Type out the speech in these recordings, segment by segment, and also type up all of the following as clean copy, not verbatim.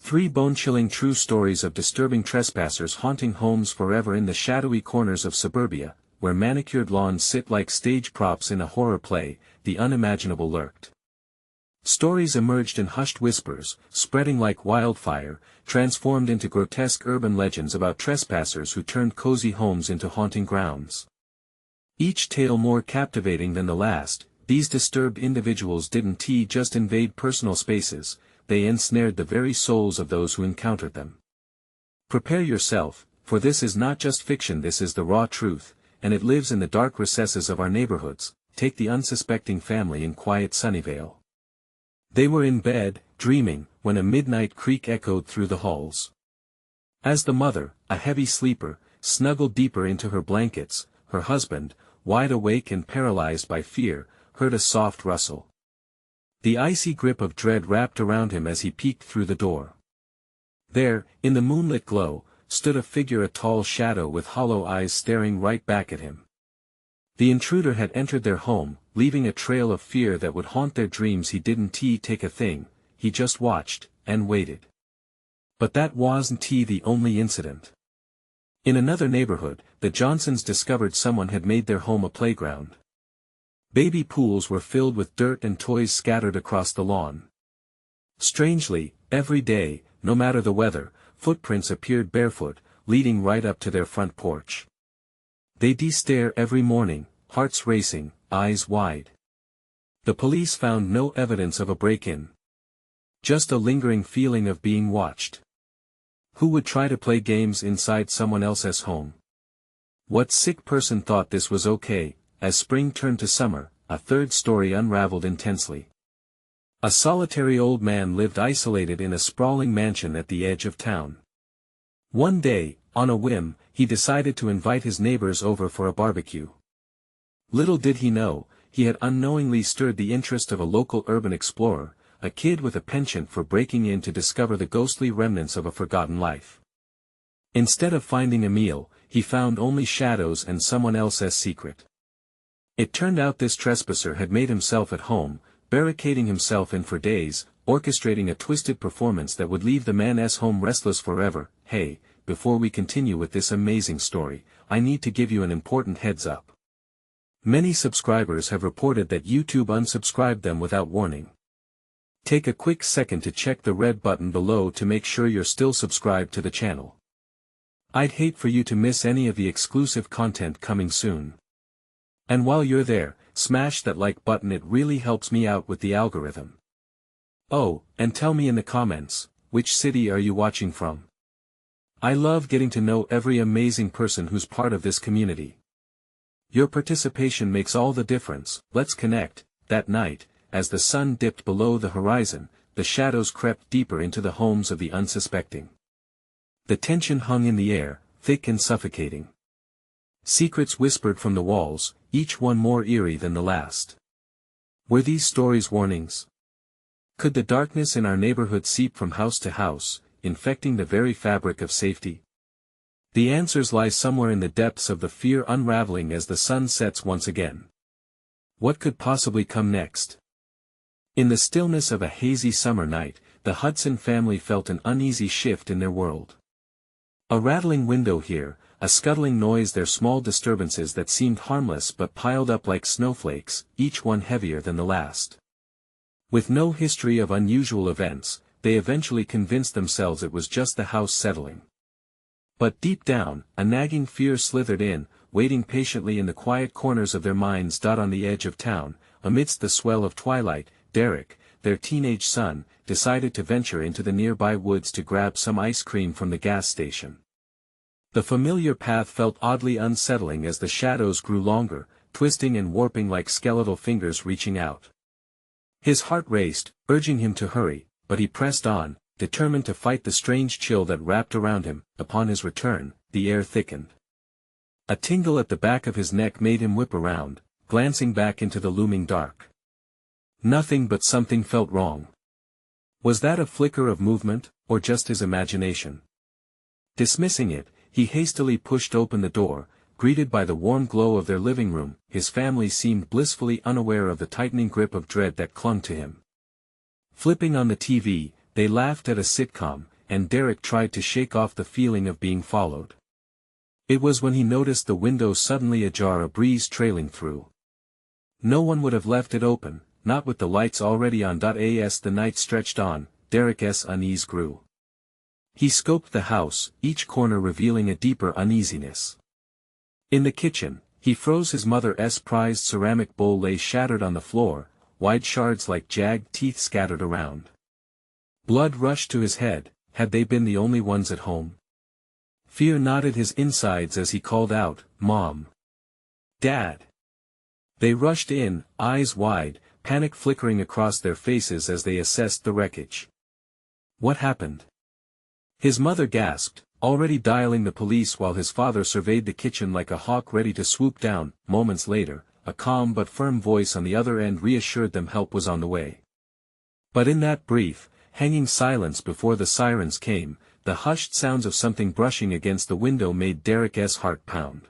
3 bone-chilling true stories of disturbing trespassers haunting homes forever. In the shadowy corners of suburbia, where manicured lawns sit like stage props in a horror play, the unimaginable lurked. Stories emerged in hushed whispers, spreading like wildfire, transformed into grotesque urban legends about trespassers who turned cozy homes into haunting grounds. Each tale more captivating than the last, these disturbed individuals didn't just invade personal spaces, they ensnared the very souls of those who encountered them. Prepare yourself, for this is not just fiction, this is the raw truth, and it lives in the dark recesses of our neighborhoods. Take the unsuspecting family in quiet Sunnyvale. They were in bed, dreaming, when a midnight creak echoed through the halls. As the mother, a heavy sleeper, snuggled deeper into her blankets, her husband, wide awake and paralyzed by fear, heard a soft rustle. The icy grip of dread wrapped around him as he peeked through the door. There, in the moonlit glow, stood a figure, a tall shadow with hollow eyes staring right back at him. The intruder had entered their home, leaving a trail of fear that would haunt their dreams. He didn't take a thing, he just watched, and waited. But that wasn't the only incident. In another neighborhood, the Johnsons discovered someone had made their home a playground. Baby pools were filled with dirt and toys scattered across the lawn. Strangely, every day, no matter the weather, footprints appeared barefoot, leading right up to their front porch. They'd stare every morning, hearts racing, eyes wide. The police found no evidence of a break-in. Just a lingering feeling of being watched. Who would try to play games inside someone else's home? What sick person thought this was okay? As spring turned to summer, a third story unraveled intensely. A solitary old man lived isolated in a sprawling mansion at the edge of town. One day, on a whim, he decided to invite his neighbors over for a barbecue. Little did he know, he had unknowingly stirred the interest of a local urban explorer, a kid with a penchant for breaking in to discover the ghostly remnants of a forgotten life. Instead of finding a meal, he found only shadows and someone else's secret. It turned out this trespasser had made himself at home, barricading himself in for days, orchestrating a twisted performance that would leave the man's home restless forever. Hey, before we continue with this amazing story, I need to give you an important heads up. Many subscribers have reported that YouTube unsubscribed them without warning. Take a quick second to check the red button below to make sure you're still subscribed to the channel. I'd hate for you to miss any of the exclusive content coming soon. And while you're there, smash that like button, it really helps me out with the algorithm. Oh, and tell me in the comments, which city are you watching from? I love getting to know every amazing person who's part of this community. Your participation makes all the difference. Let's connect. That night, as the sun dipped below the horizon, the shadows crept deeper into the homes of the unsuspecting. The tension hung in the air, thick and suffocating. Secrets whispered from the walls, each one more eerie than the last. Were these stories warnings? Could the darkness in our neighborhood seep from house to house, infecting the very fabric of safety? The answers lie somewhere in the depths of the fear, unraveling as the sun sets once again. What could possibly come next? In the stillness of a hazy summer night, the Hudson family felt an uneasy shift in their world. A rattling window here, a scuttling noise there, small disturbances that seemed harmless but piled up like snowflakes, each one heavier than the last. With no history of unusual events, they eventually convinced themselves it was just the house settling. But deep down, a nagging fear slithered in, waiting patiently in the quiet corners of their minds. On the edge of town, amidst the swell of twilight, Derek, their teenage son, decided to venture into the nearby woods to grab some ice cream from the gas station. The familiar path felt oddly unsettling as the shadows grew longer, twisting and warping like skeletal fingers reaching out. His heart raced, urging him to hurry, but he pressed on, determined to fight the strange chill that wrapped around him. Upon his return, the air thickened. A tingle at the back of his neck made him whip around, glancing back into the looming dark. Nothing but something felt wrong. Was that a flicker of movement, or just his imagination? Dismissing it, he hastily pushed open the door, greeted by the warm glow of their living room. His family seemed blissfully unaware of the tightening grip of dread that clung to him. Flipping on the TV, they laughed at a sitcom, and Derek tried to shake off the feeling of being followed. It was when he noticed the window suddenly ajar, a breeze trailing through. No one would have left it open, not with the lights already on. As the night stretched on, Derek's unease grew. He scoped the house, each corner revealing a deeper uneasiness. In the kitchen, he froze. His mother's prized ceramic bowl lay shattered on the floor, wide shards like jagged teeth scattered around. Blood rushed to his head. Had they been the only ones at home? Fear knotted his insides as he called out, "Mom! Dad!" They rushed in, eyes wide, panic flickering across their faces as they assessed the wreckage. What happened? His mother gasped, already dialing the police while his father surveyed the kitchen like a hawk ready to swoop down. Moments later, a calm but firm voice on the other end reassured them help was on the way. But in that brief, hanging silence before the sirens came, the hushed sounds of something brushing against the window made Derek's heart pound.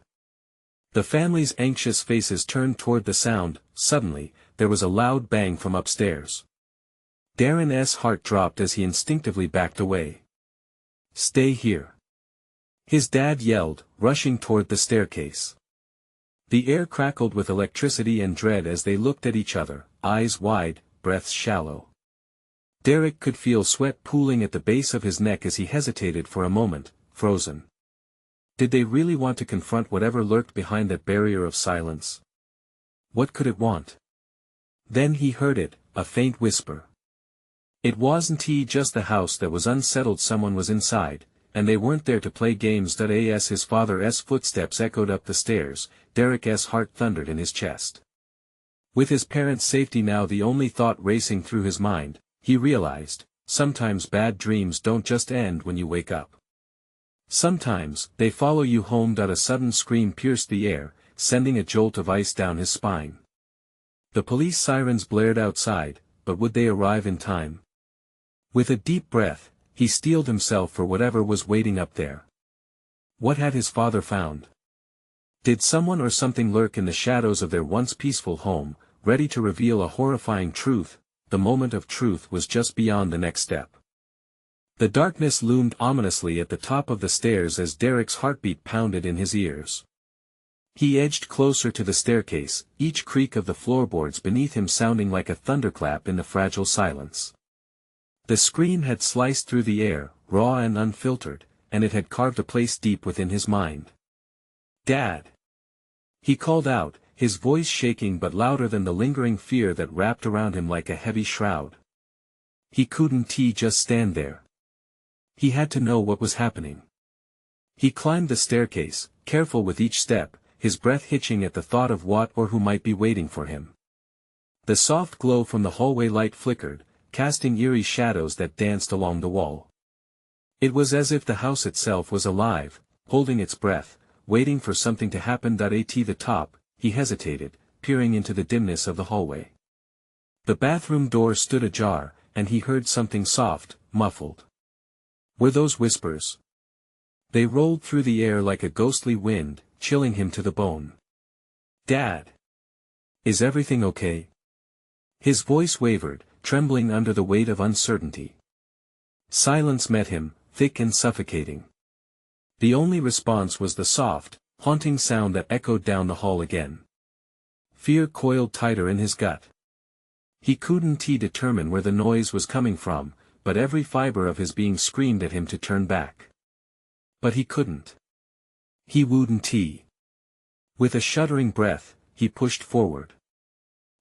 The family's anxious faces turned toward the sound. Suddenly, there was a loud bang from upstairs. Darren's heart dropped as he instinctively backed away. "Stay here!" his dad yelled, rushing toward the staircase. The air crackled with electricity and dread as they looked at each other, eyes wide, breaths shallow. Derek could feel sweat pooling at the base of his neck as he hesitated for a moment, frozen. Did they really want to confront whatever lurked behind that barrier of silence? What could it want? Then he heard it, a faint whisper. It wasn't just the house that was unsettled. Someone was inside, and they weren't there to play games. As his father's footsteps echoed up the stairs, Derek's heart thundered in his chest. With his parents' safety now the only thought racing through his mind, he realized, sometimes bad dreams don't just end when you wake up. Sometimes, they follow you home. A sudden scream pierced the air, sending a jolt of ice down his spine. The police sirens blared outside, but would they arrive in time? With a deep breath, he steeled himself for whatever was waiting up there. What had his father found? Did someone or something lurk in the shadows of their once peaceful home, ready to reveal a horrifying truth? The moment of truth was just beyond the next step. The darkness loomed ominously at the top of the stairs as Derek's heartbeat pounded in his ears. He edged closer to the staircase, each creak of the floorboards beneath him sounding like a thunderclap in the fragile silence. The scream had sliced through the air, raw and unfiltered, and it had carved a place deep within his mind. "Dad!" he called out, his voice shaking but louder than the lingering fear that wrapped around him like a heavy shroud. He couldn't just stand there. He had to know what was happening. He climbed the staircase, careful with each step, his breath hitching at the thought of what or who might be waiting for him. The soft glow from the hallway light flickered, casting eerie shadows that danced along the wall. It was as if the house itself was alive, holding its breath, waiting for something to happen. At the top, he hesitated, peering into the dimness of the hallway. The bathroom door stood ajar, and he heard something soft, muffled. Were those whispers? They rolled through the air like a ghostly wind, chilling him to the bone. "Dad! Is everything okay?" His voice wavered, trembling under the weight of uncertainty. Silence met him, thick and suffocating. The only response was the soft, haunting sound that echoed down the hall again. Fear coiled tighter in his gut. He couldn't determine where the noise was coming from, but every fiber of his being screamed at him to turn back. But he couldn't. He wouldn't. With a shuddering breath, he pushed forward.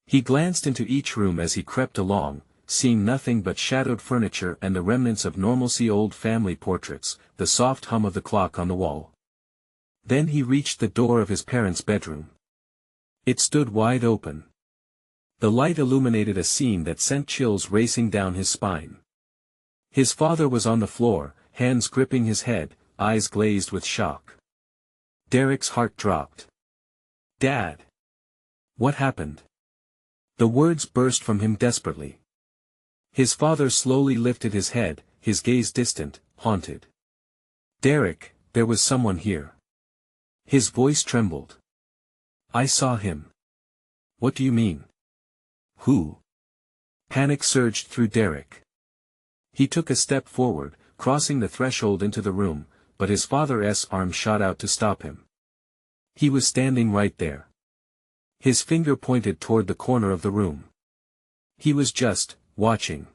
He glanced into each room as he crept along, seeing nothing but shadowed furniture and the remnants of normalcy, old family portraits, the soft hum of the clock on the wall. Then he reached the door of his parents' bedroom. It stood wide open. The light illuminated a scene that sent chills racing down his spine. His father was on the floor, hands gripping his head, eyes glazed with shock. Derek's heart dropped. "Dad! What happened?" The words burst from him desperately. His father slowly lifted his head, his gaze distant, haunted. "Derek, there was someone here." His voice trembled. "I saw him." "What do you mean?" "Who?" Panic surged through Derek. He took a step forward, crossing the threshold into the room, but his father's arm shot out to stop him. He was standing right there. His finger pointed toward the corner of the room. He was just watching.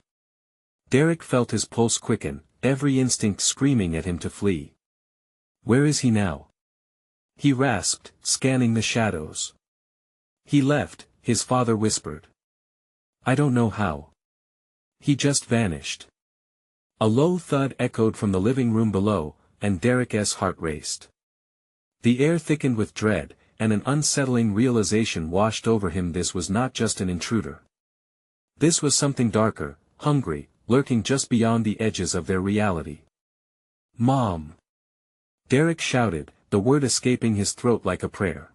Derek felt his pulse quicken, every instinct screaming at him to flee. Where is he now? He rasped, scanning the shadows. He left, his father whispered. I don't know how. He just vanished. A low thud echoed from the living room below, and Derek's heart raced. The air thickened with dread, and an unsettling realization washed over him. This was not just an intruder. This was something darker, hungry, lurking just beyond the edges of their reality. Mom! Derek shouted, the word escaping his throat like a prayer.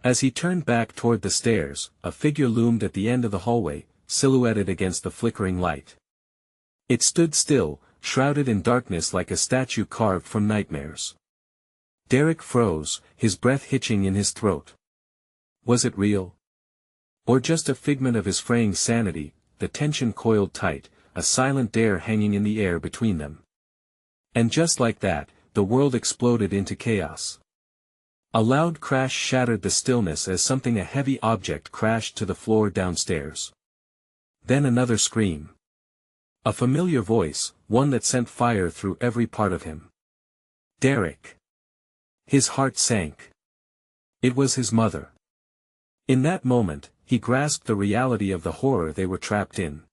As he turned back toward the stairs, a figure loomed at the end of the hallway, silhouetted against the flickering light. It stood still, shrouded in darkness like a statue carved from nightmares. Derek froze, his breath hitching in his throat. Was it real? Or just a figment of his fraying sanity? The tension coiled tight, a silent dare hanging in the air between them. And just like that, the world exploded into chaos. A loud crash shattered the stillness as a heavy object crashed to the floor downstairs. Then another scream. A familiar voice, one that sent fire through every part of him. Derek. His heart sank. It was his mother. In that moment, he grasped the reality of the horror they were trapped in.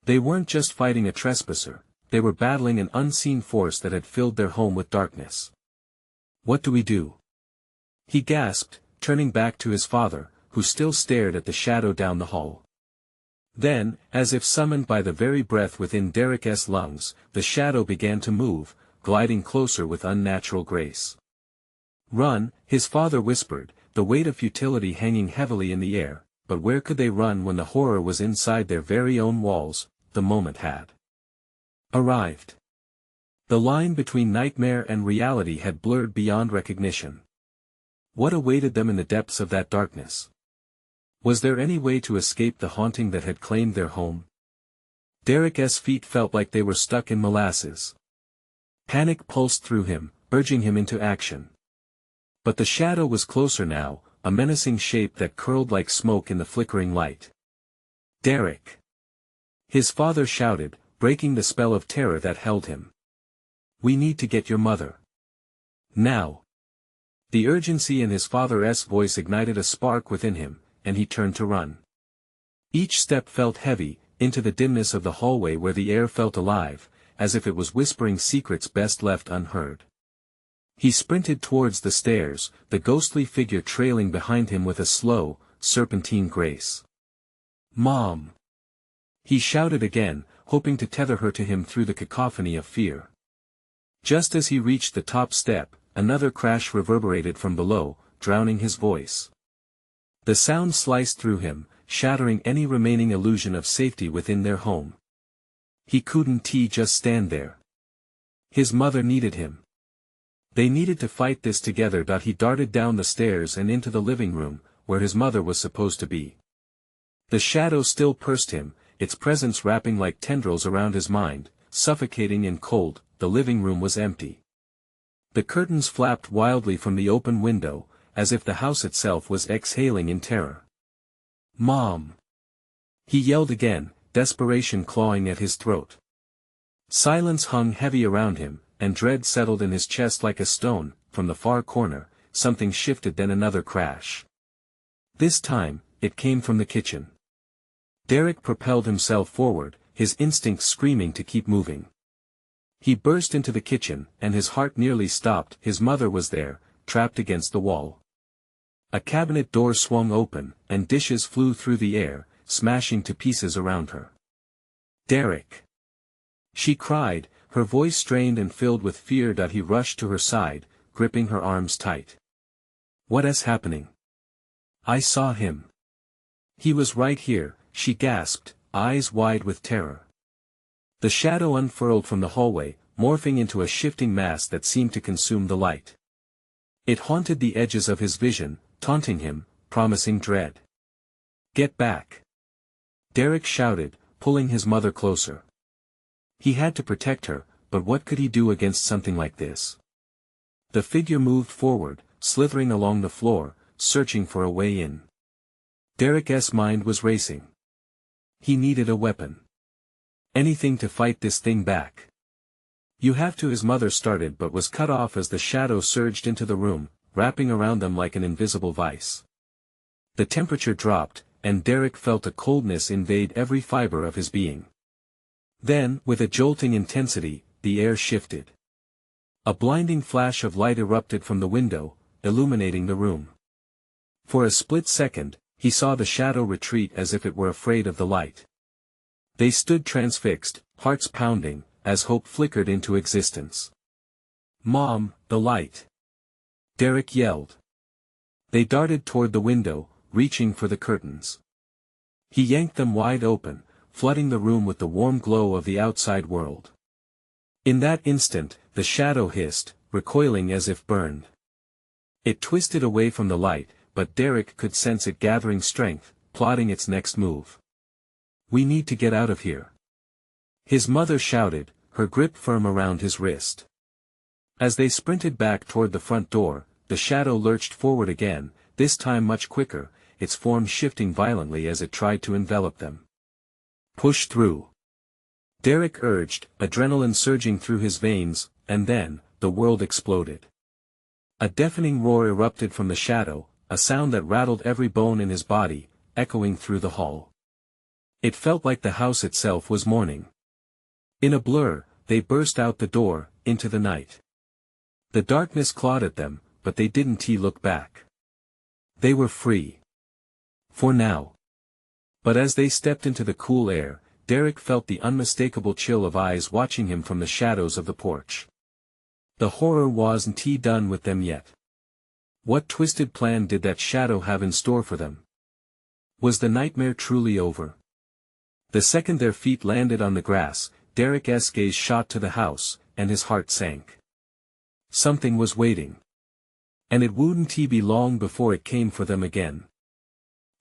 They weren't just fighting a trespasser, they were battling an unseen force that had filled their home with darkness. What do we do? He gasped, turning back to his father, who still stared at the shadow down the hall. Then, as if summoned by the very breath within Derek's lungs, the shadow began to move, gliding closer with unnatural grace. Run, his father whispered, the weight of futility hanging heavily in the air, but where could they run when the horror was inside their very own walls? The moment had arrived. The line between nightmare and reality had blurred beyond recognition. What awaited them in the depths of that darkness? Was there any way to escape the haunting that had claimed their home? Derek's feet felt like they were stuck in molasses. Panic pulsed through him, urging him into action. But the shadow was closer now, a menacing shape that curled like smoke in the flickering light. Derek! His father shouted, breaking the spell of terror that held him. We need to get your mother. Now! The urgency in his father's voice ignited a spark within him, and he turned to run. Each step felt heavy, into the dimness of the hallway where the air felt alive, as if it was whispering secrets best left unheard. He sprinted towards the stairs, the ghostly figure trailing behind him with a slow, serpentine grace. Mom! He shouted again, hoping to tether her to him through the cacophony of fear. Just as he reached the top step, another crash reverberated from below, drowning his voice. The sound sliced through him, shattering any remaining illusion of safety within their home. He couldn't just stand there. His mother needed him. They needed to fight this together. He darted down the stairs and into the living room, where his mother was supposed to be. The shadow still pursued him, its presence wrapping like tendrils around his mind, suffocating and cold. The living room was empty. The curtains flapped wildly from the open window, as if the house itself was exhaling in terror. Mom! He yelled again, desperation clawing at his throat. Silence hung heavy around him, and dread settled in his chest like a stone. From the far corner, something shifted, then another crash. This time, it came from the kitchen. Derek propelled himself forward, his instincts screaming to keep moving. He burst into the kitchen, and his heart nearly stopped. His mother was there, trapped against the wall. A cabinet door swung open, and dishes flew through the air, smashing to pieces around her. Derek! She cried, her voice strained and filled with fear. He rushed to her side, gripping her arms tight. What is happening? I saw him. He was right here, she gasped, eyes wide with terror. The shadow unfurled from the hallway, morphing into a shifting mass that seemed to consume the light. It haunted the edges of his vision, taunting him, promising dread. Get back! Derek shouted, pulling his mother closer. He had to protect her, but what could he do against something like this? The figure moved forward, slithering along the floor, searching for a way in. Derek's mind was racing. He needed a weapon. Anything to fight this thing back. "You have to," his mother started but was cut off as the shadow surged into the room, wrapping around them like an invisible vice. The temperature dropped, and Derek felt a coldness invade every fiber of his being. Then, with a jolting intensity, the air shifted. A blinding flash of light erupted from the window, illuminating the room. For a split second, he saw the shadow retreat as if it were afraid of the light. They stood transfixed, hearts pounding, as hope flickered into existence. "Mom, the light!" Derek yelled. They darted toward the window, reaching for the curtains. He yanked them wide open, flooding the room with the warm glow of the outside world. In that instant, the shadow hissed, recoiling as if burned. It twisted away from the light, but Derek could sense it gathering strength, plotting its next move. "We need to get out of here," his mother shouted, her grip firm around his wrist. As they sprinted back toward the front door, the shadow lurched forward again, this time much quicker, its form shifting violently as it tried to envelop them. "Push through," Derek urged, adrenaline surging through his veins, and then, the world exploded. A deafening roar erupted from the shadow, a sound that rattled every bone in his body, echoing through the hall. It felt like the house itself was mourning. In a blur, they burst out the door, into the night. The darkness clawed at them, but they didn't look back. They were free. For now. But as they stepped into the cool air, Derek felt the unmistakable chill of eyes watching him from the shadows of the porch. The horror wasn't done with them yet. What twisted plan did that shadow have in store for them? Was the nightmare truly over? The second their feet landed on the grass, Derek's gaze shot to the house, and his heart sank. Something was waiting. And it wouldn't be long before it came for them again.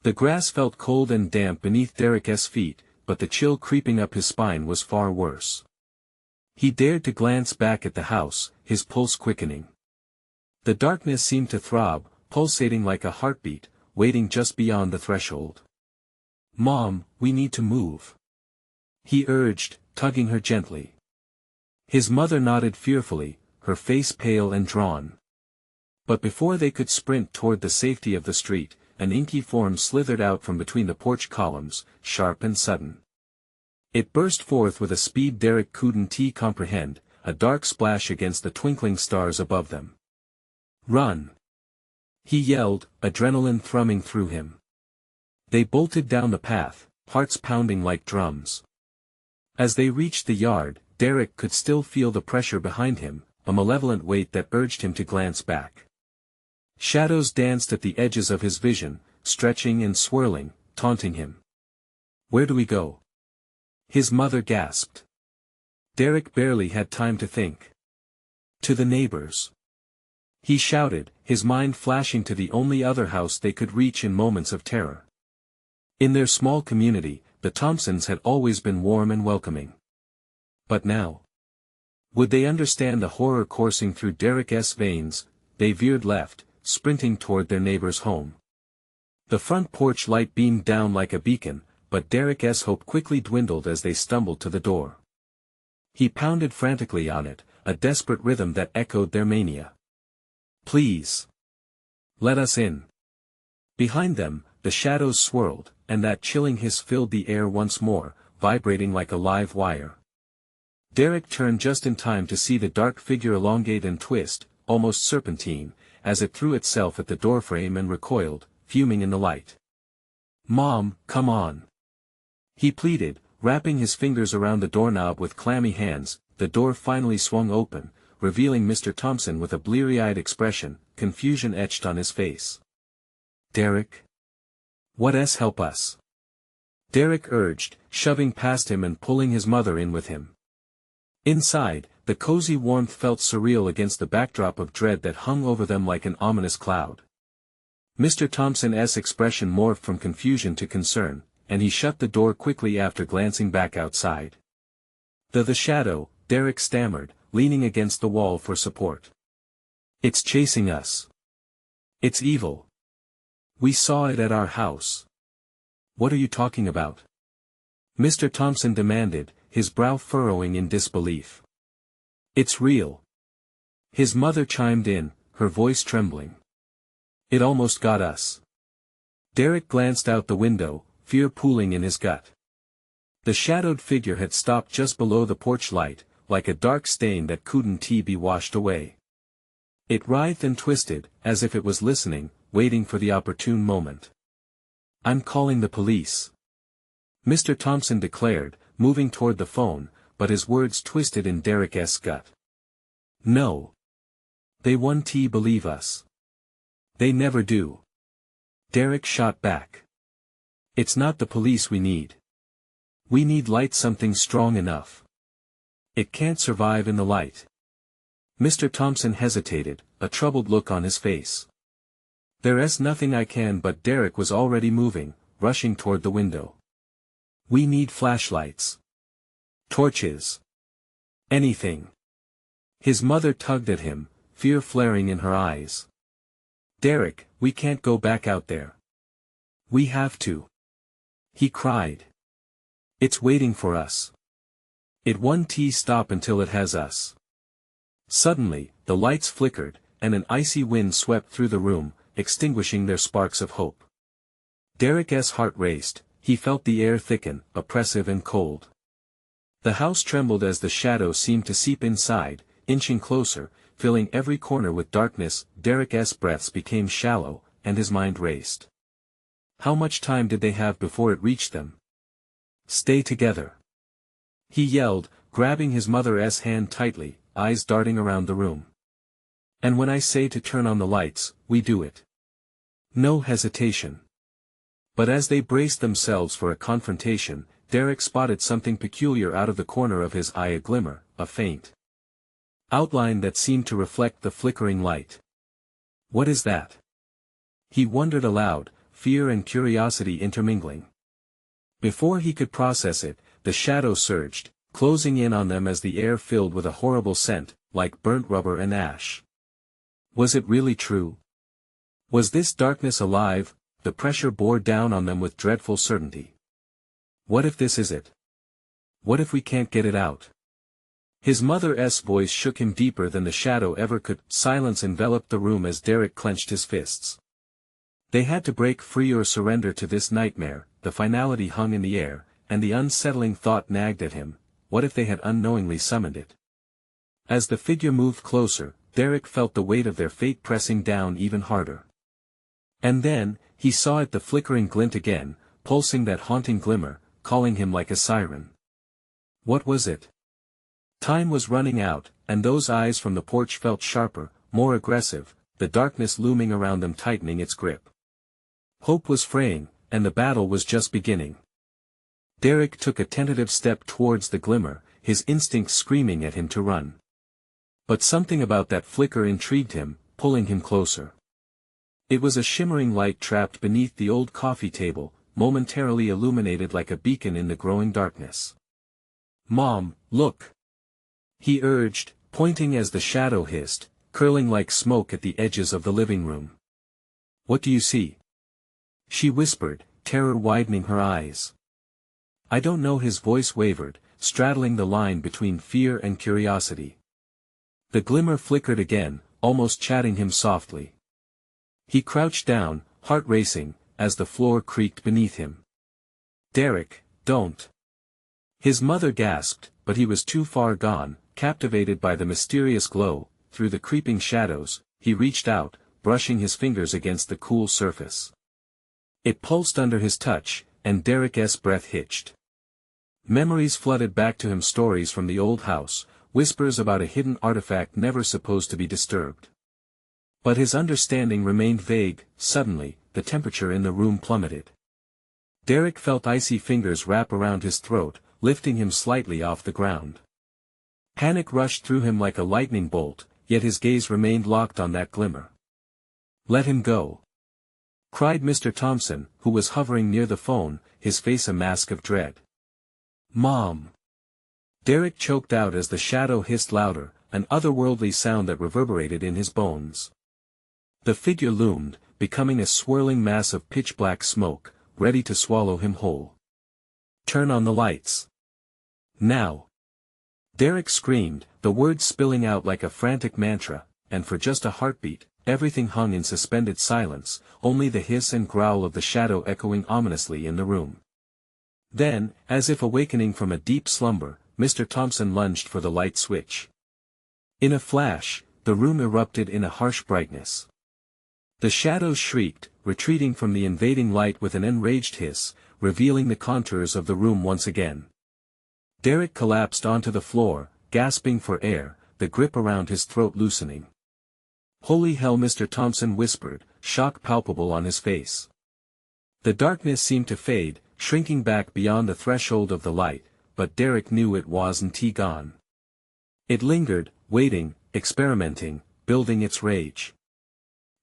The grass felt cold and damp beneath Derek's feet, but the chill creeping up his spine was far worse. He dared to glance back at the house, his pulse quickening. The darkness seemed to throb, pulsating like a heartbeat, waiting just beyond the threshold. "Mom, we need to move," he urged, tugging her gently. His mother nodded fearfully, her face pale and drawn. But before they could sprint toward the safety of the street, an inky form slithered out from between the porch columns, sharp and sudden. It burst forth with a speed Derek couldn't comprehend, a dark splash against the twinkling stars above them. "Run!" he yelled, adrenaline thrumming through him. They bolted down the path, hearts pounding like drums. As they reached the yard, Derek could still feel the pressure behind him, a malevolent weight that urged him to glance back. Shadows danced at the edges of his vision, stretching and swirling, taunting him. "Where do we go?" his mother gasped. Derek barely had time to think. "To the neighbors," he shouted, his mind flashing to the only other house they could reach in moments of terror. In their small community, the Thompsons had always been warm and welcoming. But now? Would they understand the horror coursing through Derek's veins? They veered left, sprinting toward their neighbor's home. The front porch light beamed down like a beacon, but Derek's hope quickly dwindled as they stumbled to the door. He pounded frantically on it, a desperate rhythm that echoed their mania. "Please. Let us in." Behind them, the shadows swirled, and that chilling hiss filled the air once more, vibrating like a live wire. Derek turned just in time to see the dark figure elongate and twist, almost serpentine, as it threw itself at the doorframe and recoiled, fuming in the light. "Mom, come on," he pleaded, wrapping his fingers around the doorknob with clammy hands. The door finally swung open, revealing Mr. Thompson with a bleary-eyed expression, confusion etched on his face. "Derek? What's help us?" Derek urged, shoving past him and pulling his mother in with him. Inside, the cozy warmth felt surreal against the backdrop of dread that hung over them like an ominous cloud. Mr. Thompson's expression morphed from confusion to concern, and he shut the door quickly after glancing back outside. The shadow, Derek stammered, leaning against the wall for support. It's chasing us. It's evil. We saw it at our house. What are you talking about? Mr. Thompson demanded, his brow furrowing in disbelief. It's real. His mother chimed in, her voice trembling. It almost got us. Derek glanced out the window, fear pooling in his gut. The shadowed figure had stopped just below the porch light, like a dark stain that couldn't be washed away. It writhed and twisted, as if it was listening, waiting for the opportune moment. I'm calling the police. Mr. Thompson declared, moving toward the phone, but his words twisted in Derek's gut. No. They won't believe us. They never do. Derek shot back. It's not the police we need. We need light, something strong enough. It can't survive in the light. Mr. Thompson hesitated, a troubled look on his face. There's nothing I can, but Derek was already moving, rushing toward the window. We need flashlights. Torches. Anything. His mother tugged at him, fear flaring in her eyes. Derek, we can't go back out there. We have to. He cried. It's waiting for us. It won't stop until it has us. Suddenly, the lights flickered, and an icy wind swept through the room, extinguishing their sparks of hope. Derek's heart raced, he felt the air thicken, oppressive and cold. The house trembled as the shadow seemed to seep inside, inching closer, filling every corner with darkness. Derek's breaths became shallow, and his mind raced. How much time did they have before it reached them? Stay together. He yelled, grabbing his mother's hand tightly, eyes darting around the room. And when I say to turn on the lights, we do it. No hesitation. But as they braced themselves for a confrontation, Derek spotted something peculiar out of the corner of his eye, a glimmer, a faint outline that seemed to reflect the flickering light. What is that? He wondered aloud, fear and curiosity intermingling. Before he could process it, the shadow surged, closing in on them as the air filled with a horrible scent, like burnt rubber and ash. Was it really true? Was this darkness alive? The pressure bore down on them with dreadful certainty. What if this is it? What if we can't get it out? His mother's voice shook him deeper than the shadow ever could. Silence enveloped the room as Derek clenched his fists. They had to break free or surrender to this nightmare. The finality hung in the air, and the unsettling thought nagged at him, what if they had unknowingly summoned it? As the figure moved closer, Derek felt the weight of their fate pressing down even harder. And then, he saw it, the flickering glint again, pulsing that haunting glimmer, calling him like a siren. What was it? Time was running out, and those eyes from the porch felt sharper, more aggressive, the darkness looming around them tightening its grip. Hope was fraying, and the battle was just beginning. Derek took a tentative step towards the glimmer, his instincts screaming at him to run. But something about that flicker intrigued him, pulling him closer. It was a shimmering light trapped beneath the old coffee table, momentarily illuminated like a beacon in the growing darkness. Mom, look! He urged, pointing as the shadow hissed, curling like smoke at the edges of the living room. What do you see? She whispered, terror widening her eyes. I don't know. His voice wavered, straddling the line between fear and curiosity. The glimmer flickered again, almost chatting him softly. He crouched down, heart racing, as the floor creaked beneath him. Derek, don't! His mother gasped, but he was too far gone. Captivated by the mysterious glow, through the creeping shadows, he reached out, brushing his fingers against the cool surface. It pulsed under his touch, and Derek's breath hitched. Memories flooded back to him, stories from the old house, whispers about a hidden artifact never supposed to be disturbed. But his understanding remained vague. Suddenly, the temperature in the room plummeted. Derek felt icy fingers wrap around his throat, lifting him slightly off the ground. Panic rushed through him like a lightning bolt, yet his gaze remained locked on that glimmer. Let him go! Cried Mr. Thompson, who was hovering near the phone, his face a mask of dread. Mom! Derek choked out as the shadow hissed louder, an otherworldly sound that reverberated in his bones. The figure loomed, becoming a swirling mass of pitch-black smoke, ready to swallow him whole. "Turn on the lights. Now!" Derek screamed, the words spilling out like a frantic mantra, and for just a heartbeat, everything hung in suspended silence, only the hiss and growl of the shadow echoing ominously in the room. Then, as if awakening from a deep slumber, Mr. Thompson lunged for the light switch. In a flash, the room erupted in a harsh brightness. The shadows shrieked, retreating from the invading light with an enraged hiss, revealing the contours of the room once again. Derek collapsed onto the floor, gasping for air, the grip around his throat loosening. "Holy hell!" Mr. Thompson whispered, shock palpable on his face. The darkness seemed to fade, shrinking back beyond the threshold of the light, but Derek knew it wasn't gone. It lingered, waiting, experimenting, building its rage.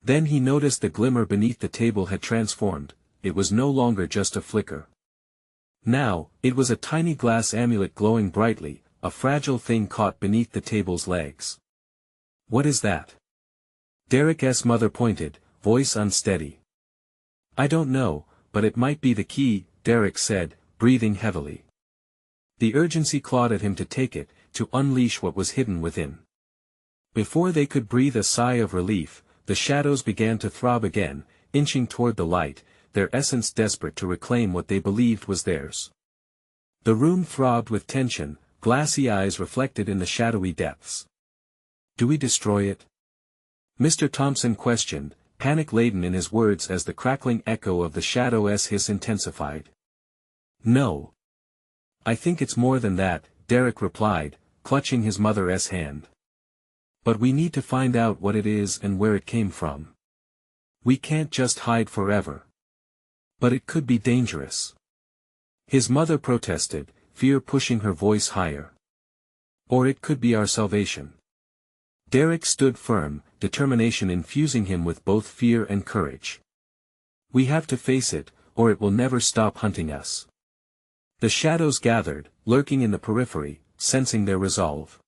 Then he noticed the glimmer beneath the table had transformed. It was no longer just a flicker. Now, it was a tiny glass amulet glowing brightly, a fragile thing caught beneath the table's legs. "What is that?" Derek's mother pointed, voice unsteady. "I don't know, but it might be the key," Derek said, breathing heavily. The urgency clawed at him to take it, to unleash what was hidden within. Before they could breathe a sigh of relief, the shadows began to throb again, inching toward the light, their essence desperate to reclaim what they believed was theirs. The room throbbed with tension, glassy eyes reflected in the shadowy depths. "Do we destroy it?" Mr. Thompson questioned, panic-laden in his words as the crackling echo of the shadow's hiss intensified. "No. I think it's more than that," Derek replied, clutching his mother's hand. "But we need to find out what it is and where it came from. We can't just hide forever. But it could be dangerous." His mother protested, fear pushing her voice higher. "Or it could be our salvation." Derek stood firm, determination infusing him with both fear and courage. "We have to face it, or it will never stop hunting us." The shadows gathered, lurking in the periphery, sensing their resolve.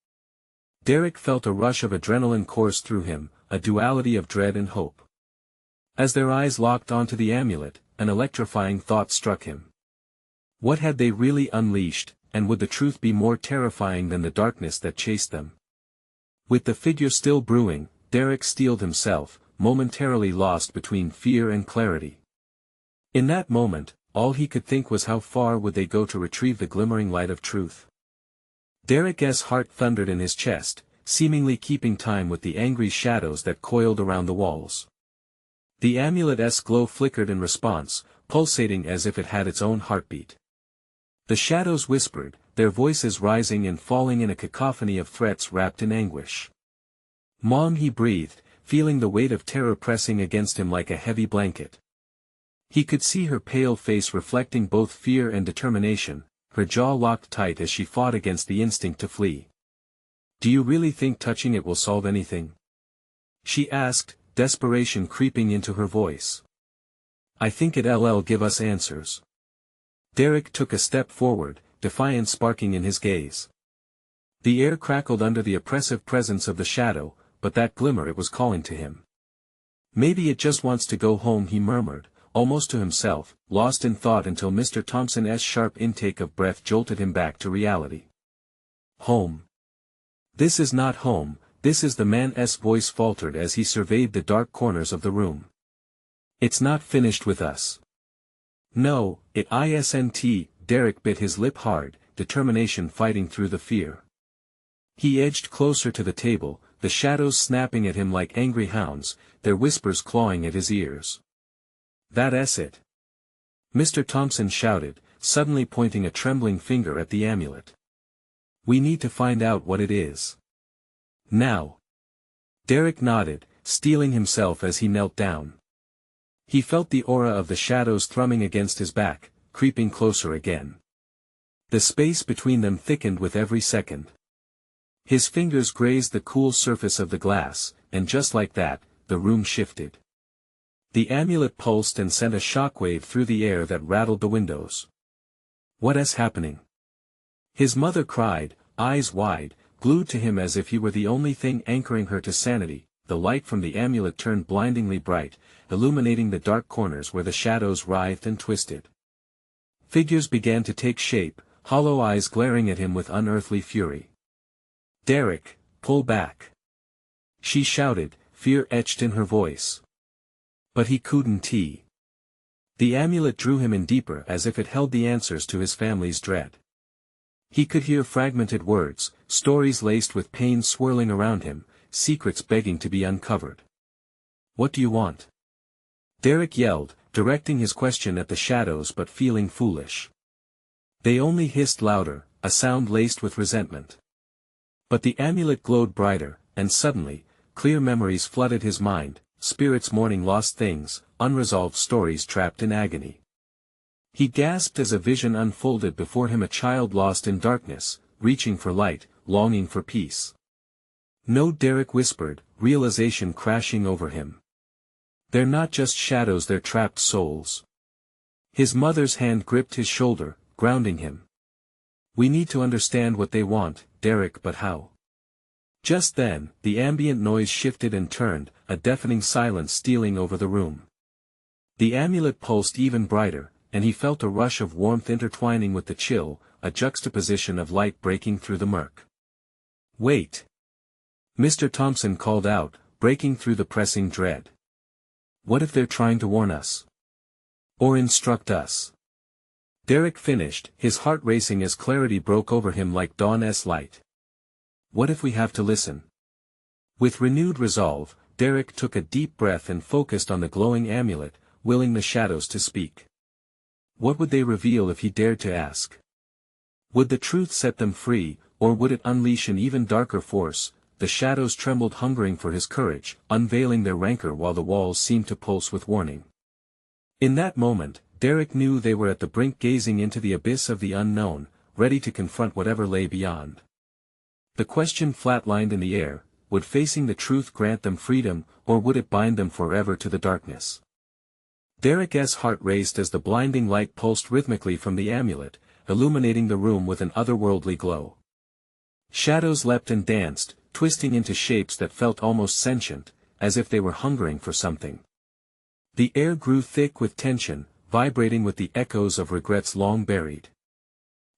Derek felt a rush of adrenaline course through him, a duality of dread and hope. As their eyes locked onto the amulet, an electrifying thought struck him. What had they really unleashed, and would the truth be more terrifying than the darkness that chased them? With the figure still brewing, Derek steeled himself, momentarily lost between fear and clarity. In that moment, all he could think was how far would they go to retrieve the glimmering light of truth. Derek's heart thundered in his chest, seemingly keeping time with the angry shadows that coiled around the walls. The amulet's glow flickered in response, pulsating as if it had its own heartbeat. The shadows whispered, their voices rising and falling in a cacophony of threats wrapped in anguish. "Mom," he breathed, feeling the weight of terror pressing against him like a heavy blanket. He could see her pale face reflecting both fear and determination, her jaw locked tight as she fought against the instinct to flee. "Do you really think touching it will solve anything?" she asked, desperation creeping into her voice. "I think it'll give us answers." Derek took a step forward, defiance sparking in his gaze. The air crackled under the oppressive presence of the shadow, but that glimmer, it was calling to him. "Maybe it just wants to go home," he murmured, almost to himself, lost in thought until Mr. Thompson's sharp intake of breath jolted him back to reality. "Home. This is not home, this is," the man's voice faltered as he surveyed the dark corners of the room. "It's not finished with us." "No, it isn't." Derek bit his lip hard, determination fighting through the fear. He edged closer to the table, the shadows snapping at him like angry hounds, their whispers clawing at his ears. "That's it," Mr. Thompson shouted, suddenly pointing a trembling finger at the amulet. "We need to find out what it is. Now." Derek nodded, steeling himself as he knelt down. He felt the aura of the shadows thrumming against his back, creeping closer again. The space between them thickened with every second. His fingers grazed the cool surface of the glass, and just like that, the room shifted. The amulet pulsed and sent a shockwave through the air that rattled the windows. "What is happening?" his mother cried, eyes wide, glued to him as if he were the only thing anchoring her to sanity. The light from the amulet turned blindingly bright, illuminating the dark corners where the shadows writhed and twisted. Figures began to take shape, hollow eyes glaring at him with unearthly fury. "Derek, pull back!" she shouted, fear etched in her voice. But he couldn't. The amulet drew him in deeper as if it held the answers to his family's dread. He could hear fragmented words, stories laced with pain swirling around him, secrets begging to be uncovered. "What do you want?" Derek yelled, directing his question at the shadows but feeling foolish. They only hissed louder, a sound laced with resentment. But the amulet glowed brighter, and suddenly, clear memories flooded his mind, spirits mourning lost things, unresolved stories trapped in agony. He gasped as a vision unfolded before him, a child lost in darkness, reaching for light, longing for peace. "No," Derek whispered, realization crashing over him. "They're not just shadows, they're trapped souls." His mother's hand gripped his shoulder, grounding him. "We need to understand what they want, Derek, but how?" Just then, the ambient noise shifted and turned, a deafening silence stealing over the room. The amulet pulsed even brighter, and he felt a rush of warmth intertwining with the chill, a juxtaposition of light breaking through the murk. "Wait!" Mr. Thompson called out, breaking through the pressing dread. "What if they're trying to warn us? Or instruct us?" Derek finished, his heart racing as clarity broke over him like dawn's light. "What if we have to listen?" With renewed resolve, Derek took a deep breath and focused on the glowing amulet, willing the shadows to speak. What would they reveal if he dared to ask? Would the truth set them free, or would it unleash an even darker force? The shadows trembled, hungering for his courage, unveiling their rancor while the walls seemed to pulse with warning. In that moment, Derek knew they were at the brink, gazing into the abyss of the unknown, ready to confront whatever lay beyond. The question flatlined in the air: would facing the truth grant them freedom, or would it bind them forever to the darkness? Derek's heart raced as the blinding light pulsed rhythmically from the amulet, illuminating the room with an otherworldly glow. Shadows leapt and danced, twisting into shapes that felt almost sentient, as if they were hungering for something. The air grew thick with tension, vibrating with the echoes of regrets long buried.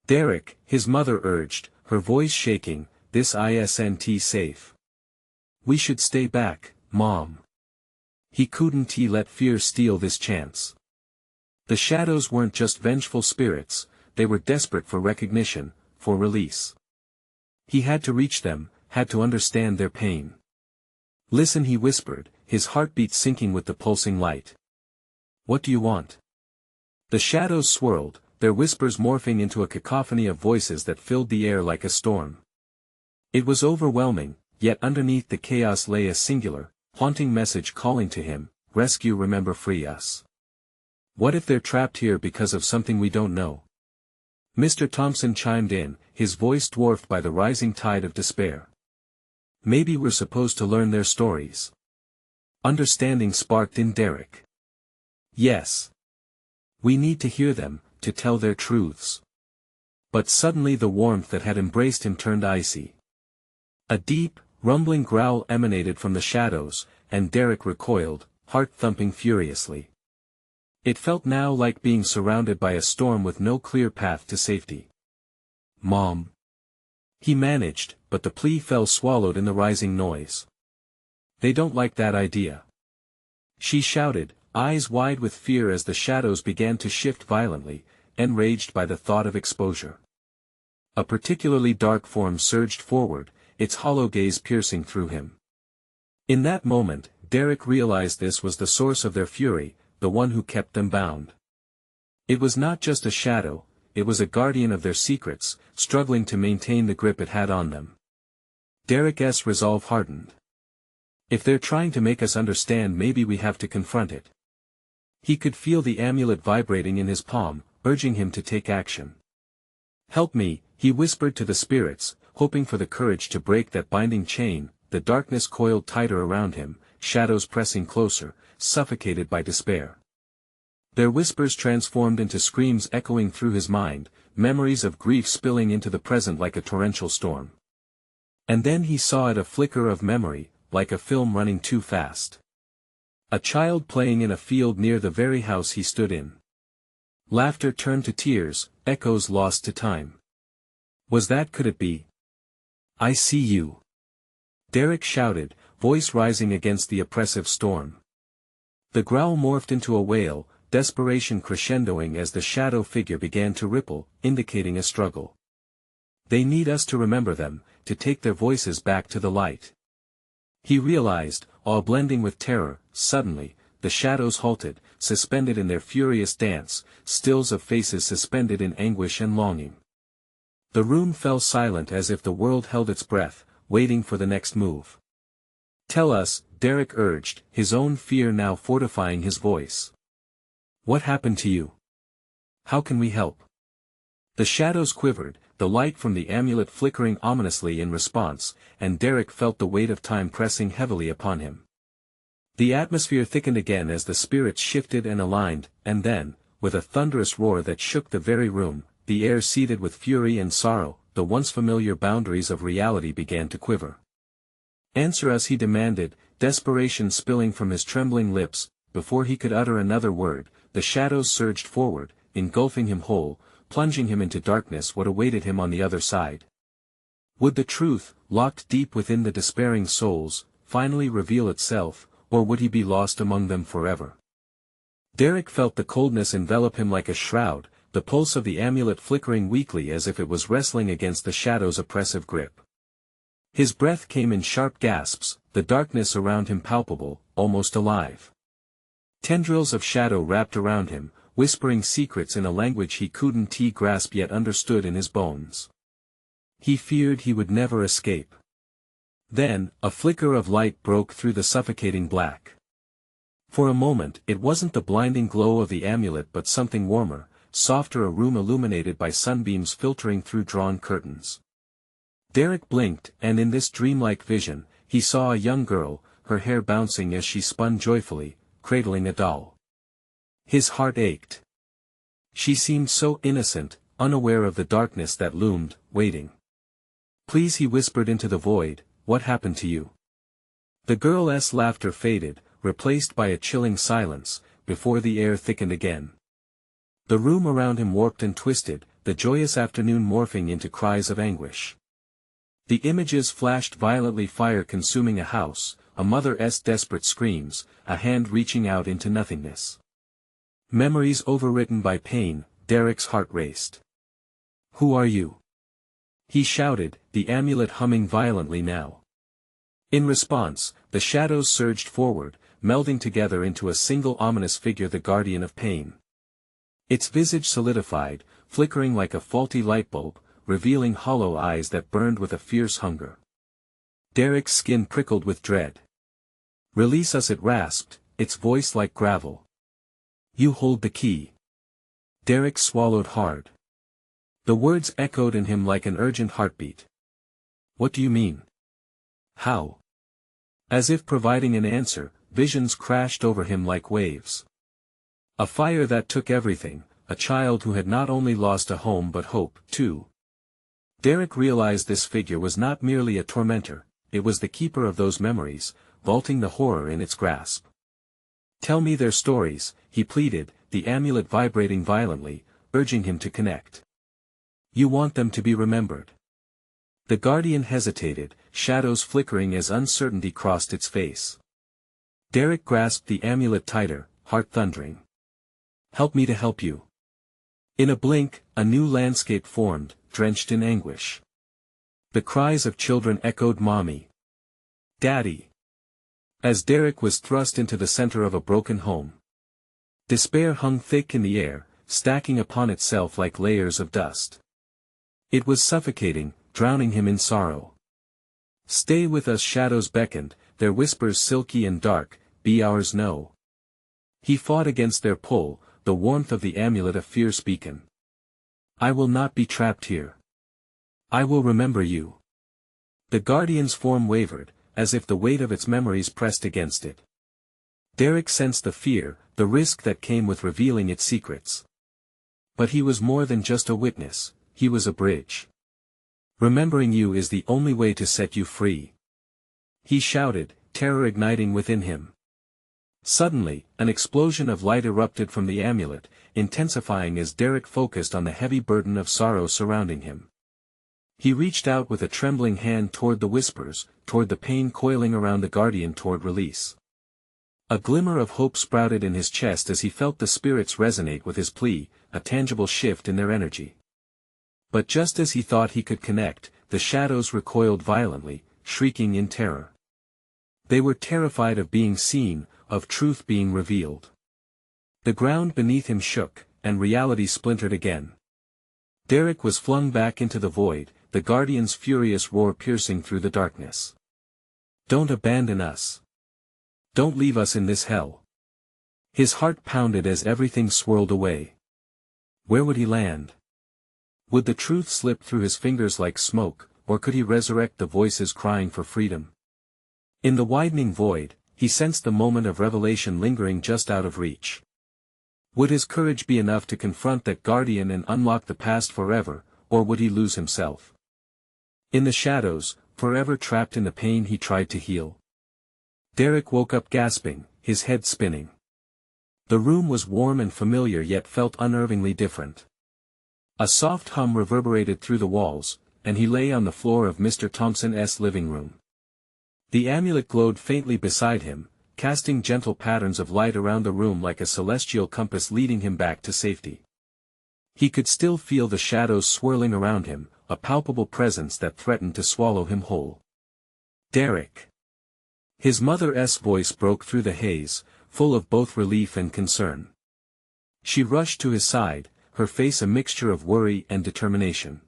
"Derek," his mother urged, her voice shaking, "this isn't safe. We should stay back, Mom." He couldn't let fear steal this chance. The shadows weren't just vengeful spirits, they were desperate for recognition, for release. He had to reach them, had to understand their pain. "Listen," he whispered, his heartbeat sinking with the pulsing light. "What do you want?" The shadows swirled, their whispers morphing into a cacophony of voices that filled the air like a storm. It was overwhelming, yet underneath the chaos lay a singular, haunting message calling to him: rescue, remember, free us. What if they're trapped here because of something we don't know? Mr. Thompson chimed in, his voice dwarfed by the rising tide of despair. "Maybe we're supposed to learn their stories." Understanding sparked in Derek. "Yes. We need to hear them, to tell their truths." But suddenly the warmth that had embraced him turned icy. A deep, rumbling growl emanated from the shadows, and Derek recoiled, heart thumping furiously. It felt now like being surrounded by a storm with no clear path to safety. "Mom," he managed, but the plea fell swallowed in the rising noise. "They don't like that idea," she shouted, eyes wide with fear as the shadows began to shift violently, enraged by the thought of exposure. A particularly dark form surged forward, its hollow gaze piercing through him. In that moment, Derek realized this was the source of their fury, the one who kept them bound. It was not just a shadow, it was a guardian of their secrets, struggling to maintain the grip it had on them. Derek's resolve hardened. "If they're trying to make us understand, maybe we have to confront it." He could feel the amulet vibrating in his palm, urging him to take action. "Help me," he whispered to the spirits, hoping for the courage to break that binding chain. The darkness coiled tighter around him, shadows pressing closer, suffocated by despair. Their whispers transformed into screams echoing through his mind, memories of grief spilling into the present like a torrential storm. And then he saw it, a flicker of memory, like a film running too fast. A child playing in a field near the very house he stood in. Laughter turned to tears, echoes lost to time. Could it be? "I see you!" Derek shouted, voice rising against the oppressive storm. The growl morphed into a wail, desperation crescendoing as the shadow figure began to ripple, indicating a struggle. "They need us to remember them, to take their voices back to the light." He realized, all blending with terror. Suddenly, the shadows halted, suspended in their furious dance, stills of faces suspended in anguish and longing. The room fell silent as if the world held its breath, waiting for the next move. "Tell us," Derek urged, his own fear now fortifying his voice. "What happened to you? How can we help?" The shadows quivered, the light from the amulet flickering ominously in response, and Derek felt the weight of time pressing heavily upon him. The atmosphere thickened again as the spirits shifted and aligned, and then, with a thunderous roar that shook the very room, the air seethed with fury and sorrow, the once familiar boundaries of reality began to quiver. "Answer us," he demanded, desperation spilling from his trembling lips. Before he could utter another word, the shadows surged forward, engulfing him whole, plunging him into darkness. What awaited him on the other side? Would the truth, locked deep within the despairing souls, finally reveal itself, or would he be lost among them forever? Derek felt the coldness envelop him like a shroud, the pulse of the amulet flickering weakly as if it was wrestling against the shadow's oppressive grip. His breath came in sharp gasps, the darkness around him palpable, almost alive. Tendrils of shadow wrapped around him, whispering secrets in a language he couldn't grasp yet understood in his bones. He feared he would never escape. Then, a flicker of light broke through the suffocating black. For a moment, it wasn't the blinding glow of the amulet but something warmer, softer, a room illuminated by sunbeams filtering through drawn curtains. Derek blinked, and in this dreamlike vision, he saw a young girl, her hair bouncing as she spun joyfully, cradling a doll. His heart ached. She seemed so innocent, unaware of the darkness that loomed, waiting. "Please," he whispered into the void, "what happened to you?" The girl's laughter faded, replaced by a chilling silence, before the air thickened again. The room around him warped and twisted, the joyous afternoon morphing into cries of anguish. The images flashed violently, fire consuming a house, a mother's desperate screams, a hand reaching out into nothingness. Memories overwritten by pain. Derek's heart raced. "Who are you?" he shouted, the amulet humming violently now. In response, the shadows surged forward, melding together into a single ominous figure, the guardian of pain. Its visage solidified, flickering like a faulty light bulb, revealing hollow eyes that burned with a fierce hunger. Derek's skin prickled with dread. "Release us," it rasped, its voice like gravel. "You hold the key." Derek swallowed hard. The words echoed in him like an urgent heartbeat. "What do you mean? How?" As if providing an answer, visions crashed over him like waves. A fire that took everything, a child who had not only lost a home but hope, too. Derek realized this figure was not merely a tormentor, it was the keeper of those memories, vaulting the horror in its grasp. "Tell me their stories," he pleaded, the amulet vibrating violently, urging him to connect. "You want them to be remembered." The guardian hesitated, shadows flickering as uncertainty crossed its face. Derek grasped the amulet tighter, heart thundering. "Help me to help you." In a blink, a new landscape formed, drenched in anguish. The cries of children echoed, "Mommy! Daddy!" As Derek was thrust into the center of a broken home. Despair hung thick in the air, stacking upon itself like layers of dust. It was suffocating, drowning him in sorrow. "Stay with us," shadows beckoned, their whispers silky and dark, "be ours, no." He fought against their pull, the warmth of the amulet a fierce beacon. "I will not be trapped here. I will remember you." The guardian's form wavered, as if the weight of its memories pressed against it. Derek sensed the fear, the risk that came with revealing its secrets. But he was more than just a witness, he was a bridge. Remembering you is the only way to set you free. He shouted, terror igniting within him. Suddenly, an explosion of light erupted from the amulet, intensifying as Derek focused on the heavy burden of sorrow surrounding him. He reached out with a trembling hand toward the whispers, toward the pain coiling around the guardian, toward release. A glimmer of hope sprouted in his chest as he felt the spirits resonate with his plea, a tangible shift in their energy. But just as he thought he could connect, the shadows recoiled violently, shrieking in terror. They were terrified of being seen, of truth being revealed. The ground beneath him shook, and reality splintered again. Derek was flung back into the void, the guardian's furious roar piercing through the darkness. Don't abandon us. Don't leave us in this hell. His heart pounded as everything swirled away. Where would he land? Would the truth slip through his fingers like smoke, or could he resurrect the voices crying for freedom? In the widening void, he sensed the moment of revelation lingering just out of reach. Would his courage be enough to confront that guardian and unlock the past forever, or would he lose himself? In the shadows, forever trapped in the pain he tried to heal. Derek woke up gasping, his head spinning. The room was warm and familiar yet felt unnervingly different. A soft hum reverberated through the walls, and he lay on the floor of Mr. Thompson's living room. The amulet glowed faintly beside him, casting gentle patterns of light around the room like a celestial compass leading him back to safety. He could still feel the shadows swirling around him, a palpable presence that threatened to swallow him whole. Derek. His mother's voice broke through the haze, full of both relief and concern. She rushed to his side, her face a mixture of worry and determination.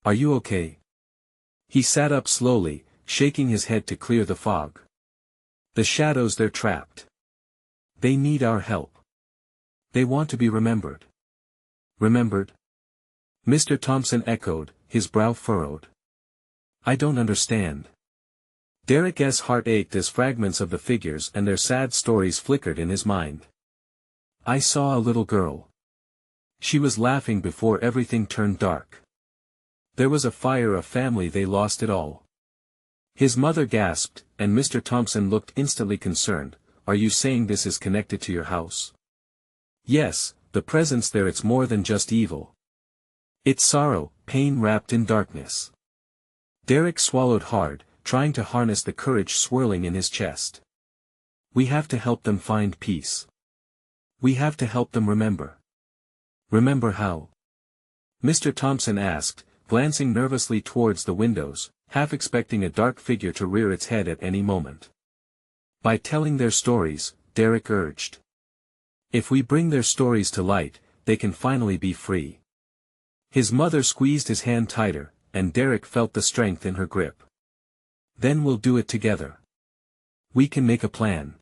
Are you okay? He sat up slowly, shaking his head to clear the fog. The shadows, they're trapped. They need our help. They want to be remembered. Remembered? Mr. Thompson echoed, his brow furrowed. I don't understand. Derek's heart ached as fragments of the figures and their sad stories flickered in his mind. I saw a little girl. She was laughing before everything turned dark. There was a fire, a family, they lost it all. His mother gasped, and Mr. Thompson looked instantly concerned. Are you saying this is connected to your house? Yes, the presence there, it's more than just evil. It's sorrow, pain wrapped in darkness. Derek swallowed hard, trying to harness the courage swirling in his chest. We have to help them find peace. We have to help them remember. Remember how? Mr. Thompson asked, glancing nervously towards the windows, half expecting a dark figure to rear its head at any moment. By telling their stories, Derek urged. If we bring their stories to light, they can finally be free. His mother squeezed his hand tighter, and Derek felt the strength in her grip. Then we'll do it together. We can make a plan.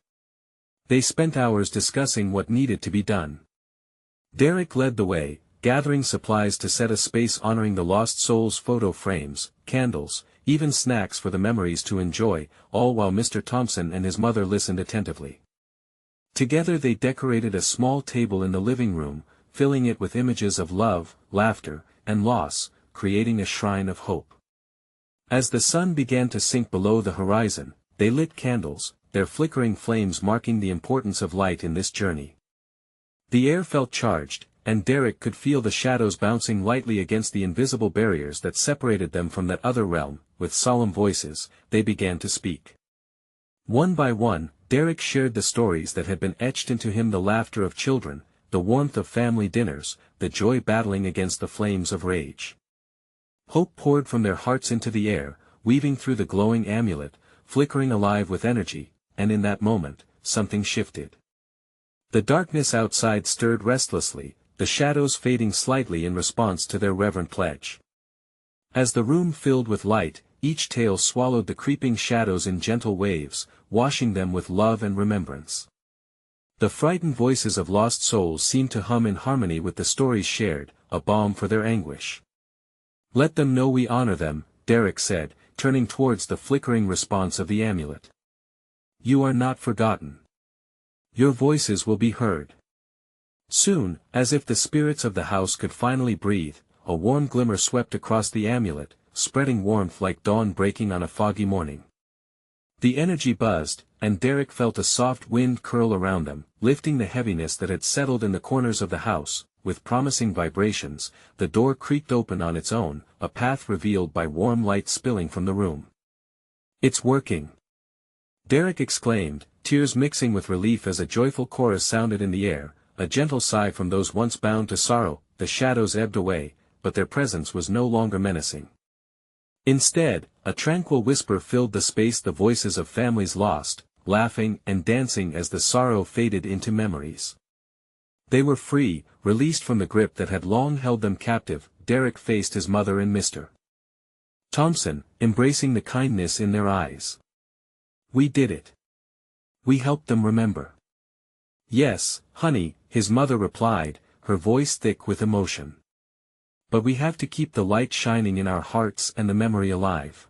They spent hours discussing what needed to be done. Derek led the way, gathering supplies to set a space honoring the lost souls, photo frames, candles, even snacks for the memories to enjoy, all while Mr. Thompson and his mother listened attentively. Together they decorated a small table in the living room, filling it with images of love, laughter, and loss, creating a shrine of hope. As the sun began to sink below the horizon, they lit candles, their flickering flames marking the importance of light in this journey. The air felt charged, and Derek could feel the shadows bouncing lightly against the invisible barriers that separated them from that other realm. With solemn voices, they began to speak. One by one, Derek shared the stories that had been etched into him, the laughter of children, the warmth of family dinners, the joy battling against the flames of rage. Hope poured from their hearts into the air, weaving through the glowing amulet, flickering alive with energy, and in that moment, something shifted. The darkness outside stirred restlessly, the shadows fading slightly in response to their reverent pledge. As the room filled with light, each tale swallowed the creeping shadows in gentle waves, washing them with love and remembrance. The frightened voices of lost souls seemed to hum in harmony with the stories shared, a balm for their anguish. Let them know we honor them, Derek said, turning towards the flickering response of the amulet. You are not forgotten. Your voices will be heard. Soon, as if the spirits of the house could finally breathe, a warm glimmer swept across the amulet, spreading warmth like dawn breaking on a foggy morning. The energy buzzed, and Derek felt a soft wind curl around them, lifting the heaviness that had settled in the corners of the house. With promising vibrations, the door creaked open on its own, a path revealed by warm light spilling from the room. "It's working!" Derek exclaimed, tears mixing with relief as a joyful chorus sounded in the air, a gentle sigh from those once bound to sorrow. The shadows ebbed away, but their presence was no longer menacing. Instead, a tranquil whisper filled the space, the voices of families lost, laughing and dancing as the sorrow faded into memories. They were free, released from the grip that had long held them captive. Derek faced his mother and Mr. Thompson, embracing the kindness in their eyes. "We did it. We helped them remember." "Yes, honey," his mother replied, her voice thick with emotion. "But we have to keep the light shining in our hearts and the memory alive."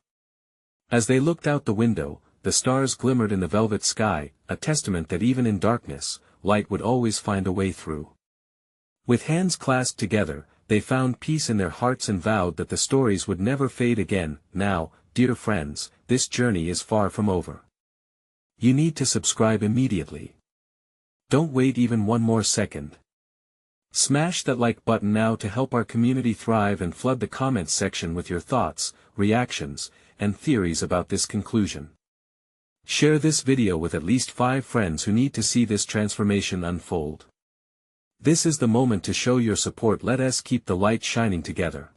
As they looked out the window, the stars glimmered in the velvet sky, a testament that even in darkness, light would always find a way through. With hands clasped together, they found peace in their hearts and vowed that the stories would never fade again. Now, dear friends, this journey is far from over. You need to subscribe immediately. Don't wait even one more second. Smash that like button now to help our community thrive, and flood the comments section with your thoughts, reactions, and theories about this conclusion. Share this video with at least 5 friends who need to see this transformation unfold. This is the moment to show your support. Let us keep the light shining together.